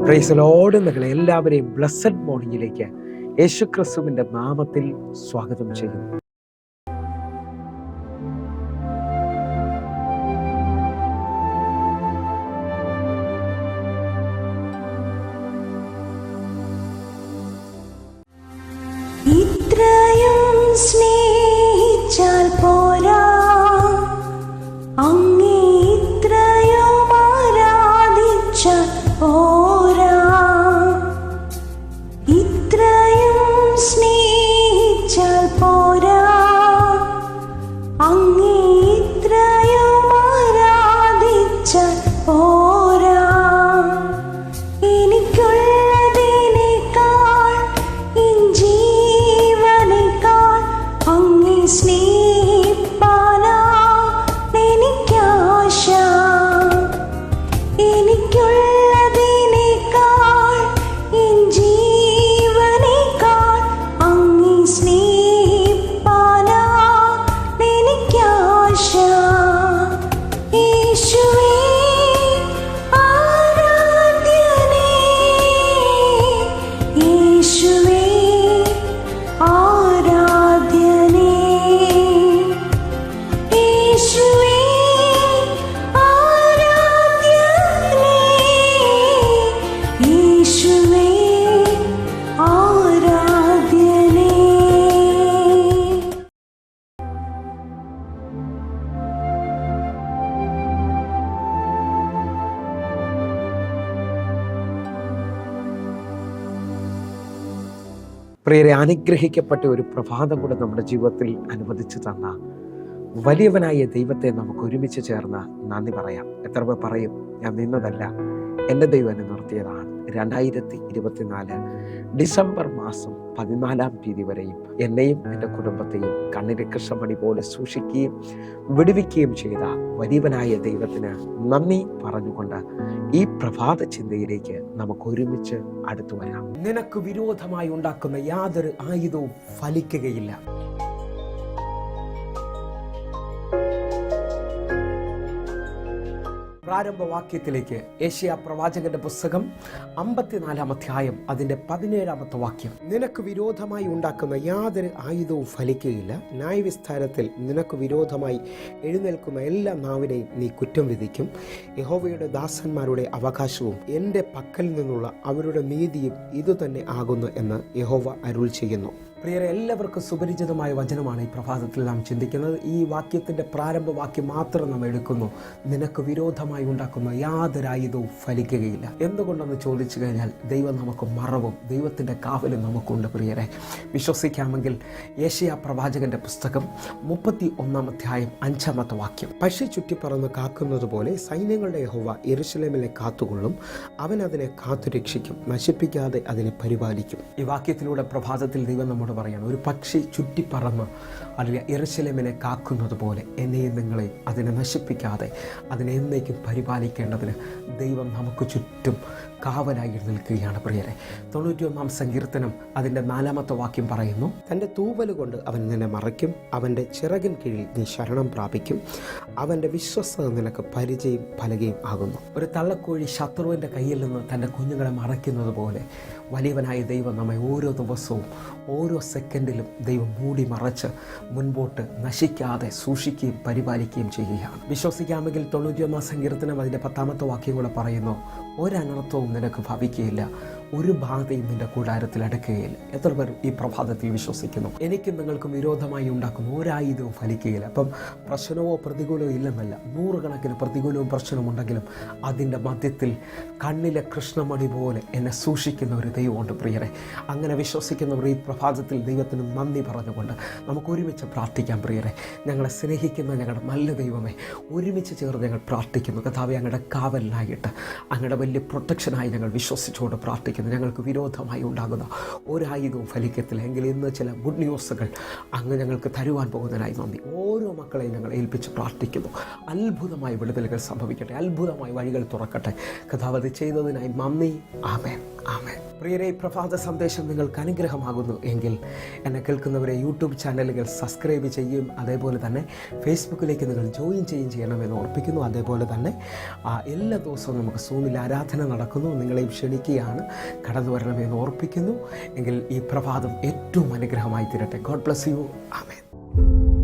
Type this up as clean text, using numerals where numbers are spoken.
Praise the Lord. നിങ്ങളെ എല്ലാവരെയും blessed മോർണിംഗിലേക്ക് യേശുക്രിസ്തുവിന്റെ നാമത്തിൽ സ്വാഗതം ചെയ്യുന്നു. ഇത്രയും സ്നേഹിച്ചാൽ പോരാ, അങ്ങേ ഇത്രയും ആരാധിച്ചാൽ പോരാ. ഇത്രയും സ്നേഹിച്ചാൽ പോരാ, അങ്ങേ ഇത്രയും ആരാധിച്ചാൽ പോരാ. എനിക്കുള്ളതിനേക്കാൾ എൻ ജീവനേക്കാൾ അങ്ങേ സ്നേഹിപ്പാനാ എനിക്കാശ. എനിക്കുള്ളതിനേക്കാൾ എൻ ജീവനേക്കാൾ അങ്ങേ സ്നേഹിപ്പാനാ എനിക്കാശ. യേശുവേ ആരാധ്യനേ, യേശുവേ ആരാധ്യനേ, യേശുവേ ആരാധ്യനേ, യേശുവേ ആരാധ്യനേ. പ്രിയരെ, അനുഗ്രഹിക്കപ്പെട്ട ഒരു പ്രഭാതം കൂടെ നമ്മുടെ ജീവിതത്തിൽ അനുവദിച്ചു തന്ന വലിയവനായ ദൈവത്തെ നമുക്ക് ഒരുമിച്ച് ചേർന്ന് നന്ദി പറയാം. എത്ര പേർ പറയും, ഞാൻ നിന്നതല്ല, എൻ്റെ ദൈവം എന്നെ നിർത്തിയതാണ്. 2024 ഡിസംബർ മാസം 14-ാം തീയതി വരെയും എന്നെയും എൻ്റെ കുടുംബത്തെയും കണ്ണിലെ കൃഷ്ണമണി പോലെ സൂക്ഷിക്കുകയും വിടുവിക്കുകയും ചെയ്ത വലിയവനായ ദൈവത്തിന് നന്ദി പറഞ്ഞുകൊണ്ട് ഈ പ്രഭാത ചിന്തയിലേക്ക് നമുക്ക് ഒരുമിച്ച് അടുത്തു വരാം. നിനക്ക് വിരോധമായി ഉണ്ടാക്കുന്ന യാതൊരു ആയുധവും ഫലിക്കുകയില്ല. പ്രാരംഭവാക്യത്തിലേക്ക് യേശയ്യാ പ്രവാചകന്റെ പുസ്തകം 54-ാം അധ്യായം അതിന്റെ 17-ാമത്തെ വാക്യം. നിനക്ക് വിരോധമായി ഉണ്ടാക്കുന്ന യാതൊരു ആയുധവും ഫലിക്കുകയില്ല. ന്യായവിസ്താരത്തിൽ നിനക്ക് വിരോധമായി എഴുന്നേൽക്കുന്ന എല്ലാ നാവിനെയും നീ കുറ്റം വിധിക്കും. യഹോവയുടെ ദാസന്മാരുടെ അവകാശവും എൻ്റെ പക്കൽ നിന്നുള്ള അവരുടെ നീതിയും ഇതുതന്നെ ആകുന്നു എന്ന് യഹോവ അരുൾ ചെയ്യുന്നു. പ്രിയരെ, എല്ലാവർക്കും സുപരിചിതമായ വചനമാണ് ഈ പ്രഭാതത്തിൽ നാം ചിന്തിക്കുന്നത്. ഈ വാക്യത്തിൻ്റെ പ്രാരംഭവാക്യം മാത്രം നാം എടുക്കുന്നു. നിനക്ക് വിരോധമായി ഉണ്ടാക്കുന്ന യാതൊരു ആയുധവും ഫലിക്കുകയില്ല. എന്തുകൊണ്ടെന്ന് ചോദിച്ചു കഴിഞ്ഞാൽ ദൈവം നമുക്ക് മറവും ദൈവത്തിൻ്റെ കാവലും നമുക്കുണ്ട്. പ്രിയരെ, വിശ്വസിക്കാമെങ്കിൽ യേശയ്യാ പ്രവാചകന്റെ പുസ്തകം 31-ാം അധ്യായം 5-ാമത്തെ വാക്യം. പക്ഷി ചുറ്റിപ്പറന്ന് കാക്കുന്നത് പോലെ സൈന്യങ്ങളുടെ യഹോവ യെരൂശലേമിനെ കാത്തുകൊള്ളും. അവൻ അതിനെ കാത്തുരക്ഷിക്കും, നശിപ്പിക്കാതെ അതിനെ പരിപാലിക്കും. ഈ വാക്യത്തിലൂടെ പ്രഭാതത്തിൽ ദൈവം നമ്മോട് പറയണം, ഒരു പക്ഷി ചുറ്റിപ്പറന്ന് അല്ലെങ്കിൽ യെരൂശലേമിനെ കാക്കുന്നത് പോലെ എന്നെയും നിങ്ങളെയും അതിനെ നശിപ്പിക്കാതെ അതിനെ എന്നേക്കും പരിപാലിക്കേണ്ടതിന് ദൈവം നമുക്ക് ചുറ്റും കാവലായി നിൽക്കുകയാണ്. പ്രിയരെ, 91-ാം സങ്കീർത്തനം അതിൻ്റെ 4-ാമത്തെ വാക്യം പറയുന്നു, തൻ്റെ തൂവല് കൊണ്ട് അവൻ നിന്നെ മറയ്ക്കും, അവൻ്റെ ചിറകിൻ കീഴിൽ നീ ശരണം പ്രാപിക്കും, അവൻ്റെ വിശ്വസ്തത നിനക്ക് പരിചയം പലകയും ആകുന്നു. ഒരു തള്ളക്കോഴി ശത്രുവിൻ്റെ കയ്യിൽ നിന്ന് തൻ്റെ കുഞ്ഞുങ്ങളെ മറയ്ക്കുന്നത് പോലെ വലിയവനായ ദൈവം നമ്മെ ഓരോ ദിവസവും ഓരോ സെക്കൻഡിലും ദൈവം മൂടി മറച്ച് മുൻപോട്ട് നശിക്കാതെ സൂക്ഷിക്കുകയും പരിപാലിക്കുകയും ചെയ്യുകയാണ്. വിശ്വസിക്കാമെങ്കിൽ 91-ാം സങ്കീർത്തനം അതിൻ്റെ 10-ാമത്തെ വാക്യം കൂടെ പറയുന്നു, ഒരനർത്ഥവും നിനക്ക് ഭവിക്കുകയില്ല, ഒരു ബാധയും നിന്റെ കൂടാരത്തിൽ അടുക്കുകയില്ല. എത്ര പേർ ഈ പ്രഭാതത്തിൽ വിശ്വസിക്കുന്നു? എനിക്കും നിങ്ങൾക്കും വിരോധമായി ഉണ്ടാക്കുന്ന ഒരായുധവും ഫലിക്കുകയില്ല. അപ്പം പ്രശ്നമോ പ്രതികൂലമോ ഇല്ലെന്നല്ല, 100 കണക്കിന് പ്രതികൂലവും പ്രശ്നവും ഉണ്ടെങ്കിലും അതിൻ്റെ മധ്യത്തിൽ കണ്ണിലെ കൃഷ്ണമണി പോലെ എന്നെ സൂക്ഷിക്കുന്ന ഒരു ദൈവമുണ്ട്. പ്രിയരെ, അങ്ങനെ വിശ്വസിക്കുന്നവർ ഈ പ്രഭാതത്തിൽ ദൈവത്തിന് നന്ദി പറഞ്ഞുകൊണ്ട് നമുക്ക് ഒരുമിച്ച് പ്രാർത്ഥിക്കാം. പ്രിയരെ, ഞങ്ങളെ സ്നേഹിക്കുന്ന ഞങ്ങളുടെ നല്ല ദൈവമേ, ഒരുമിച്ച് ചേർന്ന് ഞങ്ങൾ പ്രാർത്ഥിക്കുന്നു. കർത്താവേ, ഞങ്ങളുടെ കാവലിനായിട്ട് അങ്ങയുടെ വലിയ പ്രൊട്ടക്ഷനായി ഞങ്ങൾ വിശ്വസിച്ചുകൊണ്ട് പ്രാർത്ഥിക്കുന്നു. ഞങ്ങൾക്ക് വിരോധമായി ഉണ്ടാകുന്ന ഒരായുധവും ഫലിക്കത്തില്ല. എങ്കിൽ ഇന്ന് ചില ഗുഡ് ന്യൂസുകൾ അങ്ങ് ഞങ്ങൾക്ക് തരുവാൻ പോകുന്നതിനായി നന്ദി. ഓരോ മക്കളെയും ഞങ്ങൾ ഏൽപ്പിച്ച് പ്രാർത്ഥിക്കുന്നു. അത്ഭുതമായ വിടുതലുകൾ സംഭവിക്കട്ടെ, അത്ഭുതമായ വഴികൾ തുറക്കട്ടെ. കഥാവധി ചെയ്തതിനായി നന്ദി. ആമേൻ. ആമേൻ. പ്രിയരെ, പ്രഭാത സന്ദേശം നിങ്ങൾക്ക് അനുഗ്രഹമാകുന്നു എങ്കിൽ എന്നെ കേൾക്കുന്നവരെ യൂട്യൂബ് ചാനലുകൾ സബ്സ്ക്രൈബ് ചെയ്യും, അതേപോലെ തന്നെ ഫേസ്ബുക്കിലേക്ക് നിങ്ങൾ ജോയിൻ ചെയ്യണമെന്ന് ഓർപ്പിക്കുന്നു. അതേപോലെ തന്നെ എല്ലാ ദിവസവും നമുക്ക് സൂമിൽ ആരാധന നടക്കുന്നു, നിങ്ങളെയും ക്ഷണിക്കുകയാണ്, കടന്നു വരണമെന്ന് ഓർപ്പിക്കുന്നു. എങ്കിൽ ഈ പ്രഭാതം ഏറ്റവും അനുഗ്രഹമായി തീരട്ടെ. God bless you. ആമേൻ.